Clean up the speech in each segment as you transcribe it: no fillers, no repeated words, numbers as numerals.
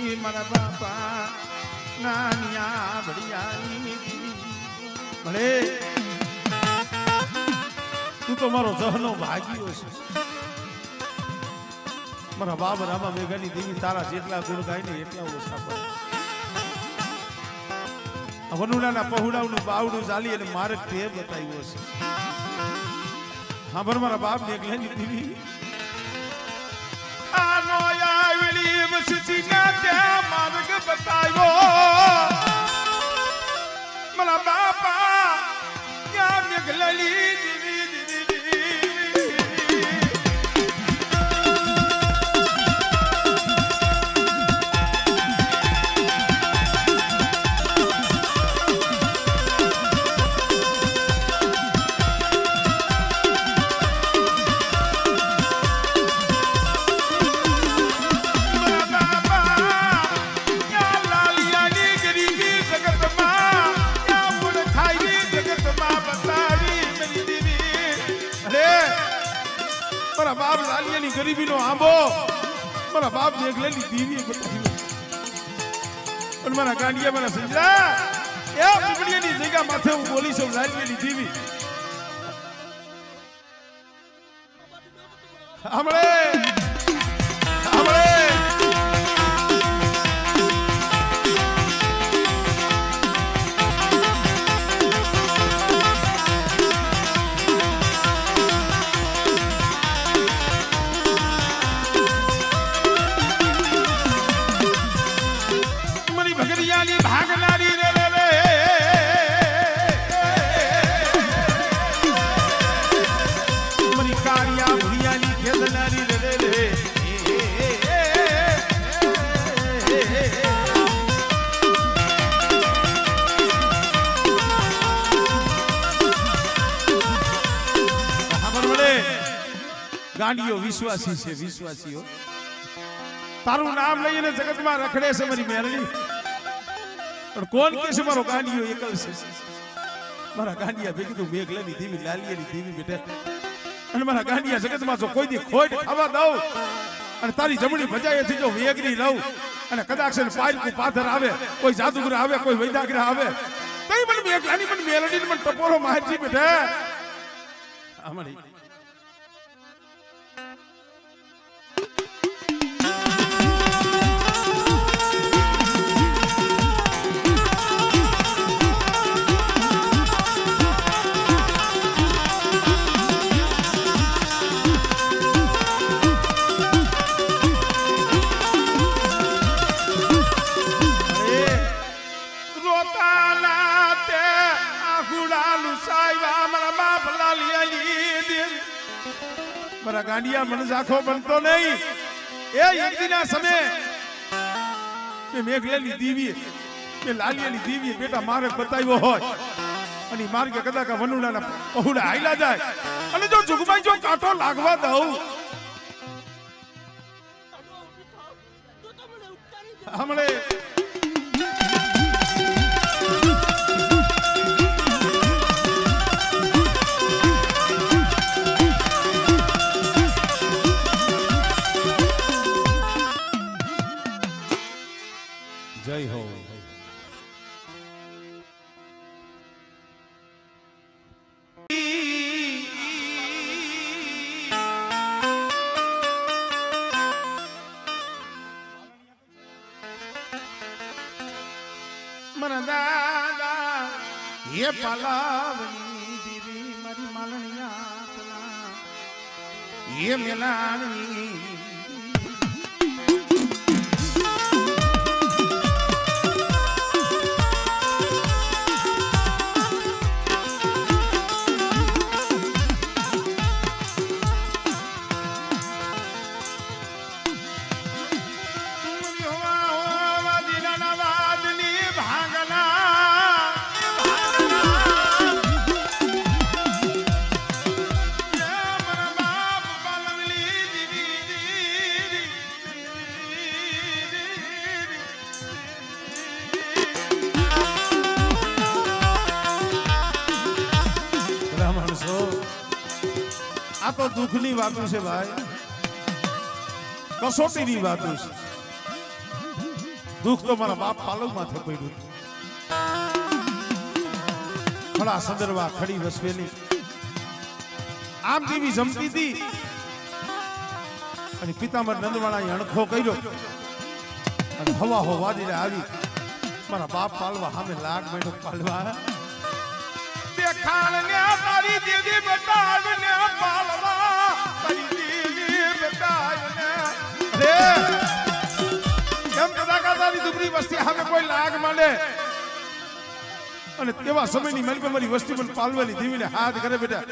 દીવી મારા બાપા નાનિયા ભડિયાની દીવી ભલે તું તો મારો જહનો ભાગ્યો છે મારા બાપ રામા મેઘાની દેવી તારા જેટલા ગુણ ગાય ને એટલા ઓછા પડે વનુડાના પહોળાનું બાવડું ચાલી અને માર્ગ તે બતાવ્યો છે હા પર મારા બાપ મેઘલાની દેવી આનો આવેલી મસીના ત્યાં માર્ગ બતાવ્યો મારા બાપા ત્યાં મેઘલાની દેવી बाप लालियानी गरीबी नो आंबो मारा बाप मेघलानी दीवी बताई और मारा गांडिया मारा संजरा ए बुबड़ियानी जगह माथे હું બોલી છું લાલિયાની દीवी हमळे भागनारी रे रे रे मरी कारिया भुरियानी खेदनारी रे रे रे गांडियो विश्वासी છે વિશ્વાસીઓ તારું નામ લઈને જગતમાં રખડે છે મારી મેરડી और कौन कैसे मारो गांडियो एकल से मारा गांडिया भेगी तो मेघलानी देवी लालियानी देवी बेटा અને મારા ગાંડિયા જગતમાં જો કોઈ દી ખોટ ખાવા દઉં અને તારી જમણી ભજાયેથી જો વેગરી લઉં અને કદાચ ને પારકું પાથર આવે કોઈ જાદુગર આવે કોઈ વૈદાગ્રહ આવે તઈ મને મેઘલાની મને મેલડી મને ટપોરો મારજી બેટા અમારી મારા ગાંડિયા મન ઝાખો બનતો નહીં એ યજ્ઞના સમય મે મેઘલાની દીવી મે લાલિયાની દીવી બેટા મારે બતાવ્યો હોય અને માર્ગે કદાચ વનુડાના પહોળા હાઈલા જાય અને જો જુગમાઈ જો કાંટો લાગવા દઉં હમણે जय हो मन दादा ये पलावनी दीवी मरी मालनिया ये मिलानी આ તો દુઃખની વાતો છે ભાઈ, કસોટીની વાતો છે. दुख तो मारा बाप पालव माथे पड्યું खड़ा संदरवा खड़ी वसवेली आम देवी जमती थी અને પિતામર નંદવાળાએ અણખો કર્યો અને હવા હો વાદીને આવી મારા બાપ પાલવા સામે લાગ મેડો પાલવા દેખાણ ને તારી દેવી બતાવ ને પાલવા તારી દેવી બતાવ ને રે કેમ કદા તારી દુબળી વસ્તી સામે કોઈ લાગ માંડે અને તેવા સમયની મલપે મારી વસ્તી પણ પાલવાની દેવીને હાથ કરે બેટા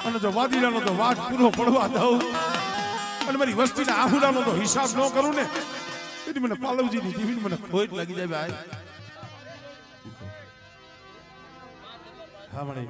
અને જો વાદીડાનો તો વાટ પૂરો પડવા દઉં અને મારી વસ્તીના આહુડાનો તો હિસાબ ન કરું ને એટલે મને પાલવજીની દેવીને મને ખોટ લાગી જાય ભાઈ હા મને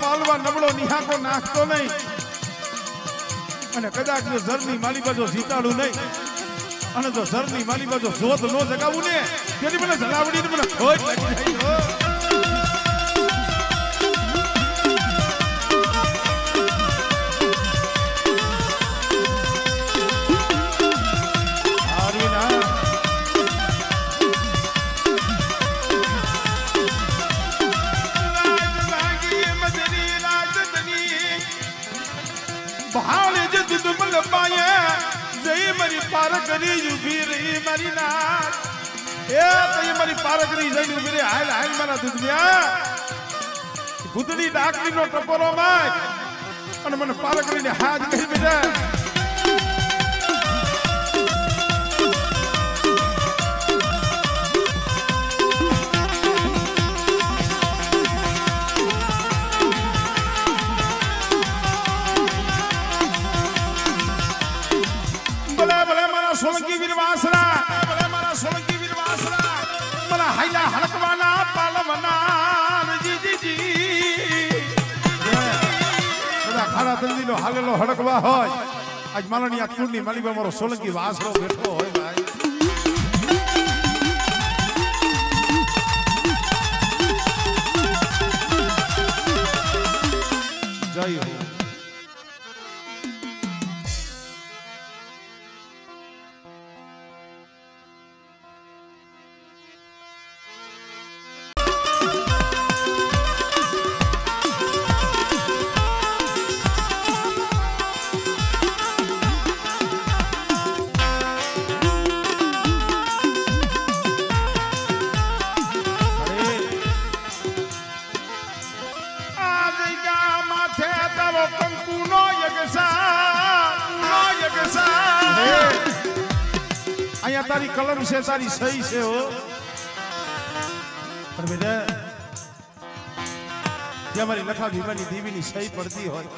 પાલવા નબળો નિહાકો નાખતો નહીં અને કદાચ જો ઝરની માલી બાજુ જીતાડું નહીં અને જો ઝરની માલી બાજુ જોત નો જગાવું ને તેની મને જલાવડીને મને ખોટ લાગી જાય પારકરી ઉભી રહી મારી નાથ એ તઈ મારી પારકરી જઈને ઉભી રહી હાલ હાલ મારા દુનિયા ગુદડી ડાકરીનો ટપોરો માય અને મને પારકરીને હાથ કહી બેટા સોલંકી વીરવાસરા ભલે મારા સોલંકી વીરવાસરા મારા હાઈલા હડકવાના પાલવના જી બધા ખાડા તંદીનો હાલેલો હડકવા હોય આજ માલની આ કુંડની માલીબા મારો સોલંકી વાસરો બેઠો હોય ભાઈ જય હો અહીંયા તારી કલમ છે તારી સહી છે હો પણ બેટા ત્યાં મારી લખા ભીમાની દેવીની સહી પડતી હોય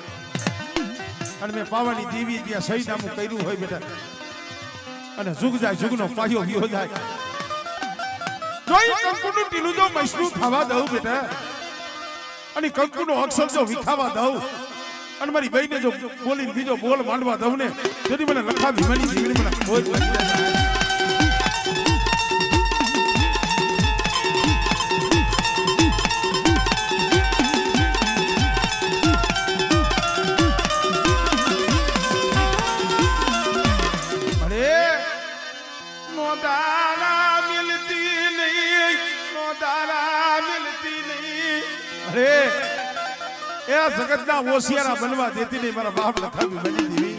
અને મેં પાવાની દેવી ત્યાં સહી નામું કર્યું હોય બેટા અને જુગ જાય જુગનો પાયો ગયો જાય જોઈ કંકુનું ટીલું જો મૈસનું થવા દઉં બેટા અને કંકુનો અક્ષર જો વિખાવા દઉં અને મારી બહેને જો બોલીને બીજો બોલ માંડવા દઉં ને તેથી મને લખા ભીમાની દેવીને મને ખોટ લાગી જાય जगतना होशियारा बनवा देती नहीं मारा बाप लखा भी बनी देवी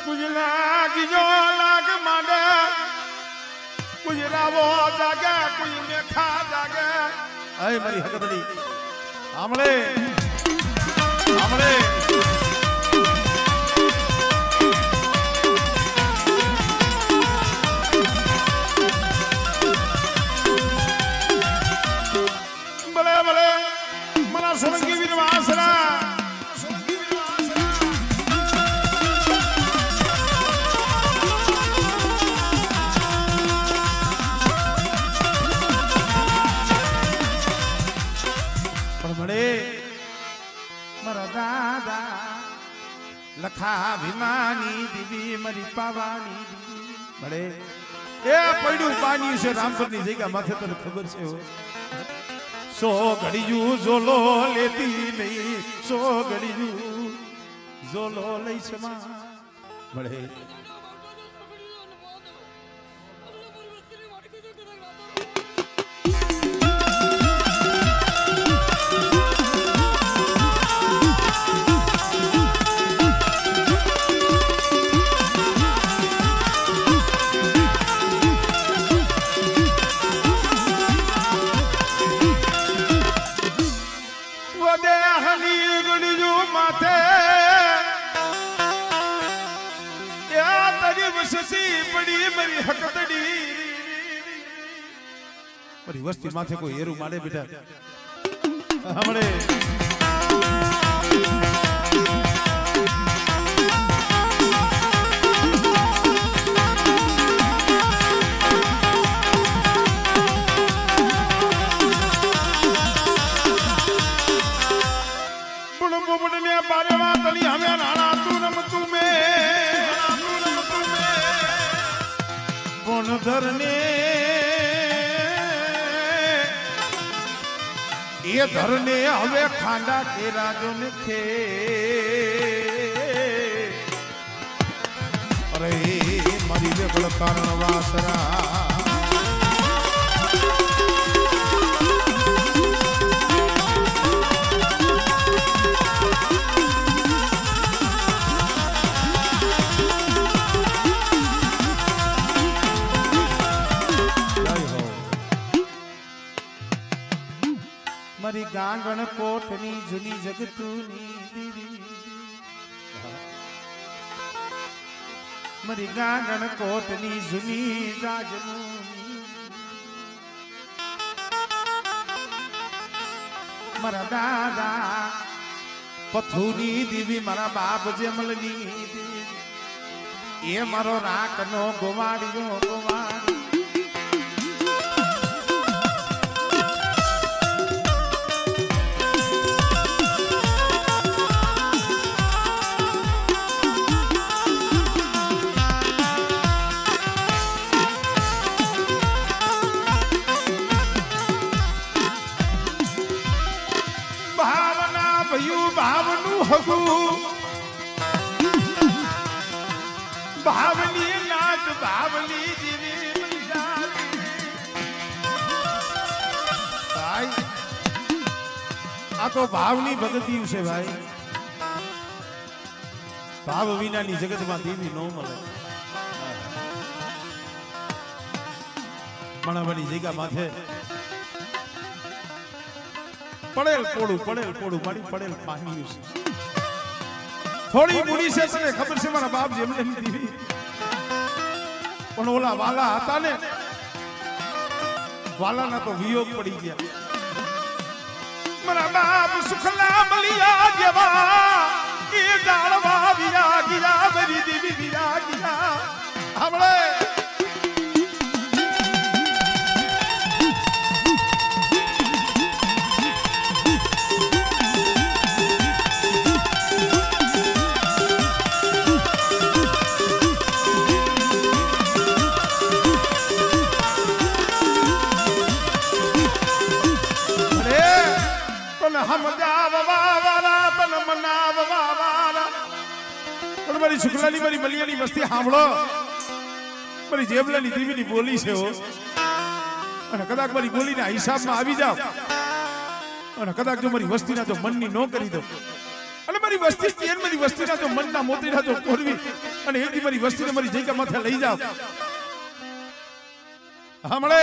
कुछ लाग जो लाग माने कुछ रावो जागे कुछ मेखा जागे अरे मारी हकदड़ी आमले आमले સોલંકી વીર વાસરા પણ મળે મારા દાદા લખા ભીમાની દીદી મારી પાવાની મળે એ પડ્યું પાણી છે રામપરની જગ્યા માથે તને ખબર છે સો ઘડીયું ઝોલો લેતી નહીં સો ઘડીયું ઝોલો લઈ છે મળે મારી વસ્તી માથે કોઈ હેરું માડે બેટા હમણે બુડને બારે વાતલી હમે નાણા તું રમતું મે કોણ ધરને એ ધરને હવે ખાંડા કેરાજો ને ખે અરે મારી વેગળ કારણ વાસરા મારી ગાંગણ કોટની જૂની જગતુની દીવી મારી ગાંગણ કોટની જૂની રાજની મારા દાદા પથુની દીવી મારા બાપ જમલની દીવી એ મારો રાખનો ગોવાડિયો ગોવાડી ભાવની નાચ ભાવની જીવી ભાઈ આ તો ભાવની ભગતી છે ભાઈ ભાવ વિનાની જગતમાં દેવી ન મળે મણાવાની જગ્યા માથે પડેલ પોડું મારી પડેલ પાણી છે થોડી મૂડી છે તને ખબર છે મારા બાપ જેમને દીવી પણ ઓલા વાલા હતા ને વાલાના તો વિયોગ પડી ગયા મારા બાપ સુખલા મલિયા જેવા એ જાળવા વિયા ગયા મારી દીવી વિયા ગયા આપણે મારી શુક્લાની મારી મલિયાની વસ્તી સાંભળો મારી જેબલાની દીવીની બોલી છે અને કદાચ મારી બોલીના હિસાબમાં આવી જાવ અને કદાચ જો મારી વસ્તીના જો મનની ન કરી દો અને મારી વસ્તી મારી વસ્તીના જો મનના મોતીના જો કોરવી અને એથી મારી વસ્તીને મારી જગ્યા માથે લઈ જાવ સાંભળે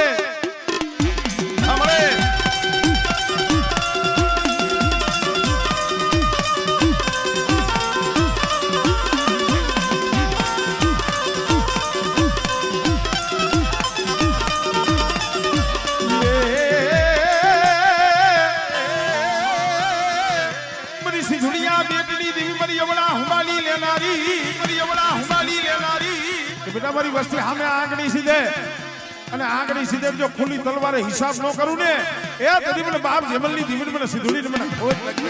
મારી અવળા હુમાલી લેનારી કે બેટા મારી વસ્તી સામે આંગળી સીધે અને આંગળી સીધે જો ખુલ્લી તલવારે હિસાબ ન કરું ને એ તદી મને બાપ જેમલની દીવડી મને સીધુડી મને ખોટ લાગે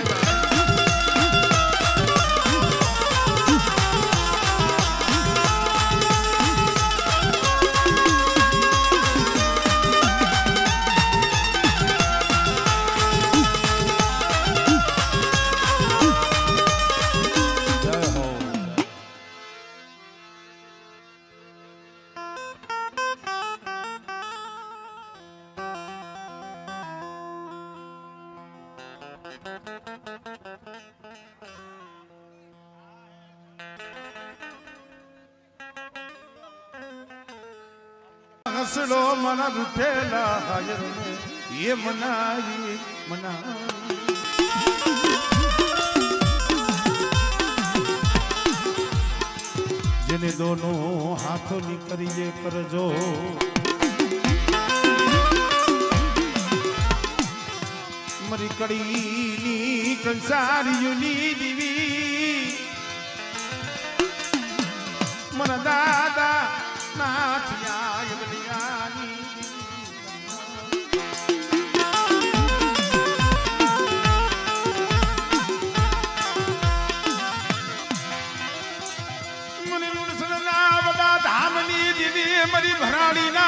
હસડો મના રૂઠેલા હાજર એ મનાવી જેને દોનો હાથો નીકળીએ કરજો મરી કડીની કંસારીયુની દીવી મન દાદા નાથિયા યમલિયાની મને લુણસના વડા ધામની દીવી મરી ભરાડીના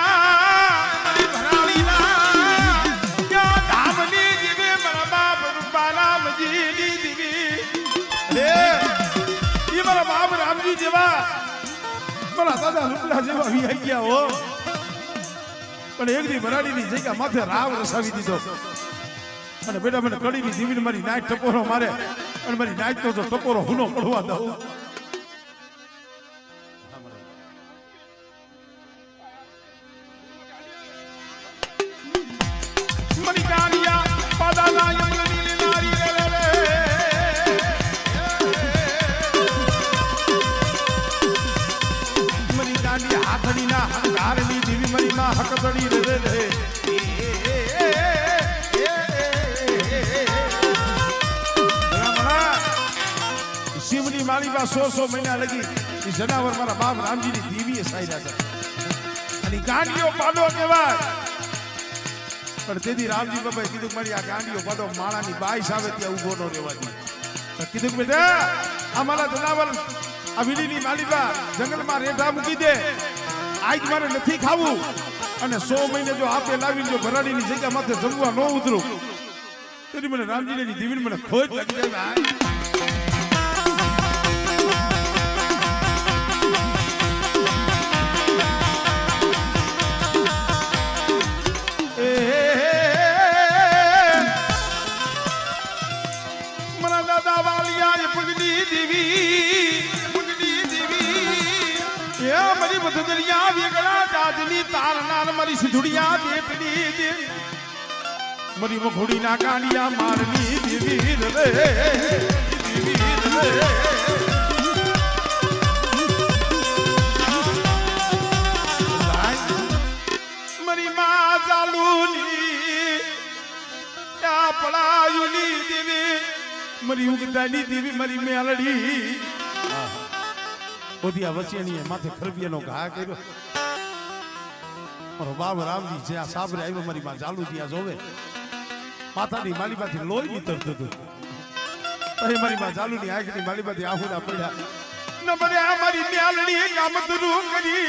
ક્યાં ધામની દીવી મારા બાપ રૂપાલા મજીની દીવી રે એ મારા બાપ રામજી જેવા મારા દાદા રૂપલા જેવા વી ગયા હો પણ એક દી ભરાડીની જગ્યા માથે રાવ રસાવી દીધો અને બેટા મને કડીની દીવીને મારી નાઈટ ટપોરો મારે અને મારી નાઈટ તો ટપોરો હુનો પડવા દઉં મની કાલિયા પાદાલા યમલની નારી રે મની કાલિયા હાથડીના હંકારની દીવી મરી માં હકદડી રે શિવની માળીમાં 100 મહિના લગી એ જનાવર મારા બાપ રામજીની દીવીએ સાયરા છે અને ગાંડીઓ પાડો કહેવાય પણ તેથી રામજી બાબાએ કીધું મારી આ ગાંડીઓ પાડો માળાની બાઈ સાવે ત્યાં ઉભો ન રહેવા દે કીધું બેટા આ મારા જનાવર આ વીડીની માળીમાં જંગલમાં રેઢા મૂકી દે આજ મારે નથી ખાવું અને 100 મહિને જો આપે લાવીને જો ભરાડીની જગ્યા માથે જમવા ન ઉતરું તેથી મને રામજીની દીવીને મને ખોટ લાગી જાય મારી સિધુડિયા દેતડી મારી મખોડી ના કાંડિયા મારની દેવી રે મારી માં જાલુની ત્યાં પડાયુની દેવી મારી ઉગદાની દેવી મારી મેલડી ઓધી આ વસિયાની માથે ખરબિયાનો ઘા કર્યો મારો બાપ રામજી છે આ સાબરે આવ્યો મારી માં ચાલુ ત્યાં જોવે માથાની માલીમાંથી લોહી નીતરતું હતું પછી મારી માં ચાલુની આંખની માલીમાંથી આહુડા પડ્યા ન બને આ મારી મ્યાલડી કામતરું કરી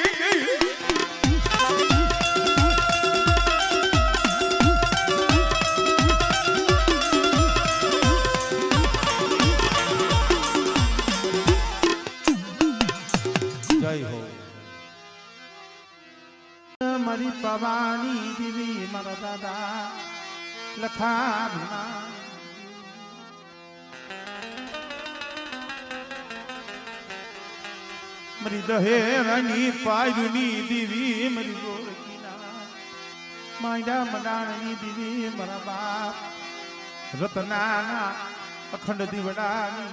જય હો મારી પવાની દીવી મારા દાદા લખા મારી દહેરાની પાયુની દીવી મારી ગોરકીના માયડા મડાણની દીવી મારા બાપ રતનાના અખંડ દીવડાની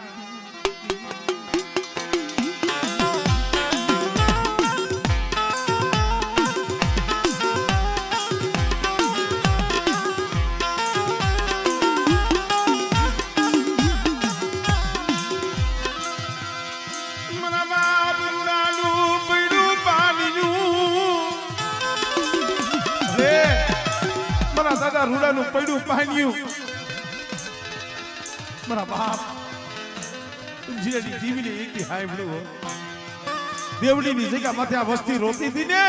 મારા રૂડાનું પડ્યું પાન્યું મારા બાપ તુલસીની દીવીને એકી હાંભળ્યું દેવડીની જગ્યા માથે આ વસ્તી રોતી હતી ને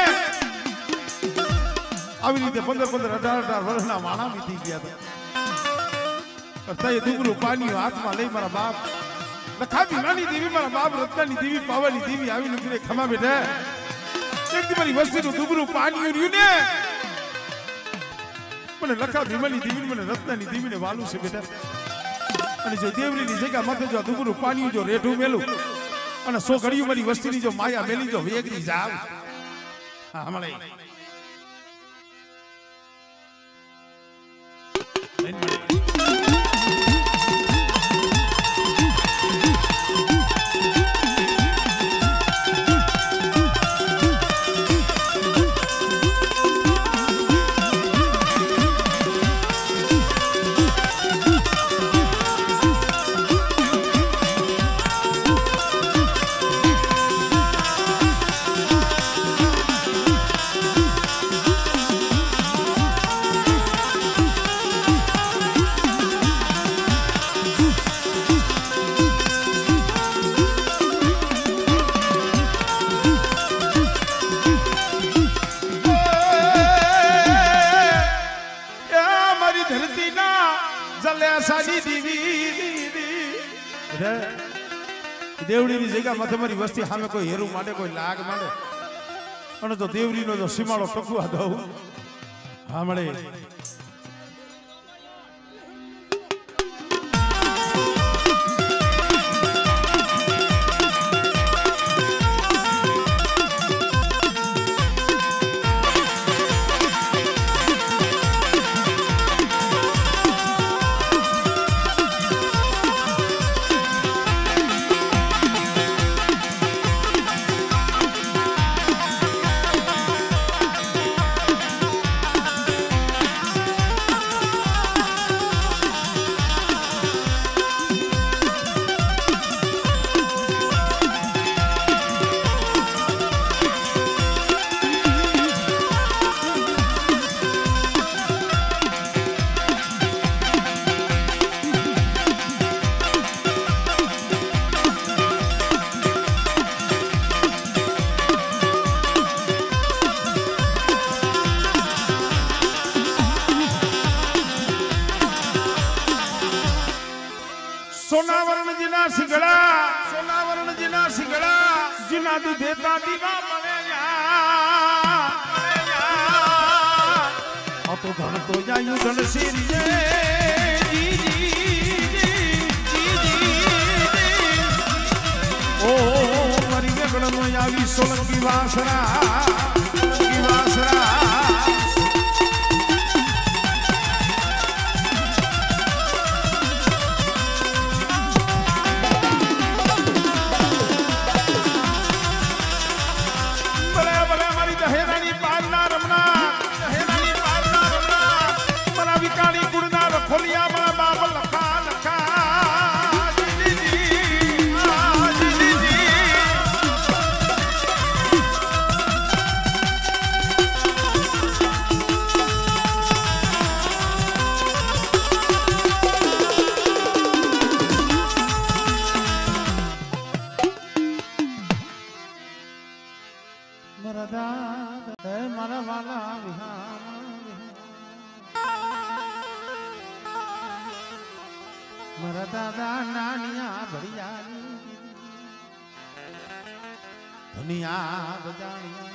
આવી રીતે 15-15 18-18 વર્ષના માણા વીતી ગયા હતા તય દુગરું પાણી હાથમાં લઈ મારા બાપ લખાતી નાની દેવી મારા બાપ રત્નાની દેવી પાવાની દેવી આવીને ઘરે ખમા બેઠે એક દી મારી વસ્તીનું દુગરું પાણી રહ્યું ને મને લખા ધીમાની દેવી મને રત્નાની દેવીને વાલું છે બેટા અને જો દેવરીની જગ્યા માથે જો દુગરું પાણી જો રેઠું મેલું અને 100 ઘડીઓ મારી વસ્તીની જો માયા મેલી જો વેગરી જાવ હા મળે દેવડીની જગ્યા માથે મારી વસ્તી સામે કોઈ હેરું માંડે કોઈ લાગ માંડે અને તો દેવરીનો જો સીમાડો ટકવા દઉં હા મળે सोनावरण जिना सिंगड़ा जिना दी देता दीवा मने आ तो धन तो जायू धन सिर ओ मरी वेगड़ नो आवी सोलंकी वासरा मरा दादा नानिया बढ़िया दुनिया बजानिया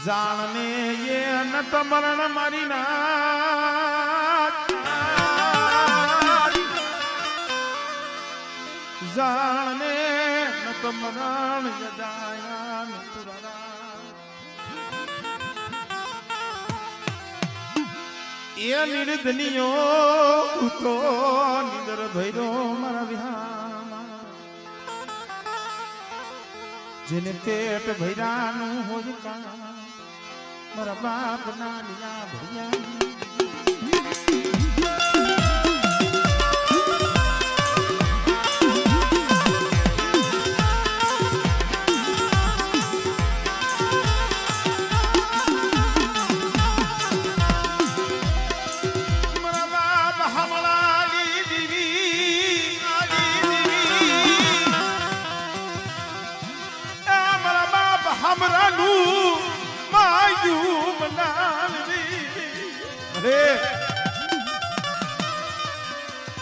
जानने ये अनत मरण मारी ना जानने नत मरण यजाया नतुरा ये निर्दनियो तो निदर भैरो मारा विहामा जिने पेट भैरानु हो का मारा बाप नानिया भैया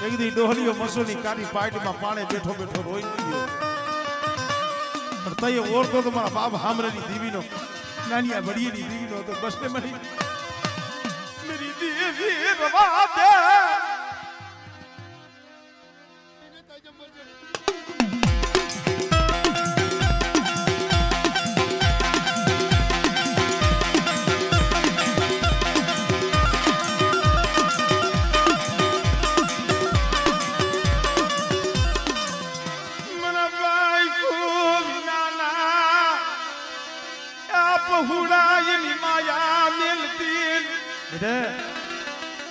એક દી ડોહલીઓ મસોની કાળી પાર્ટીમાં પાણે બેઠો બેઠો રોઈ ગયો પણ તઈએ ઓળખો તો મારા બાપ હામરાની દીવીનો નાનિયા ભડીની દીવીનો તો બસ ને મરી મેરી દેવી રવા દે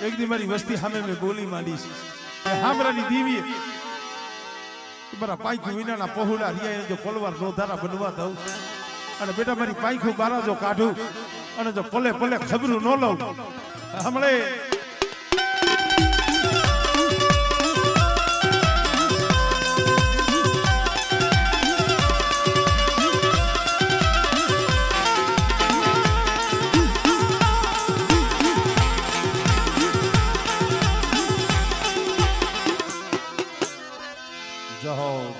એક દી મારી વસ્તી સામે મેં બોલી માંડી છે હામરાની દીવી મારા પાંખું વિનાના પહોળા રિયા જો પલવાર રોધારા બનવા દઉં અને બેટા મારી પાંખું બારા જો કાઢું અને જો પલે પલે ખબરું ન લઉં હમણે જહો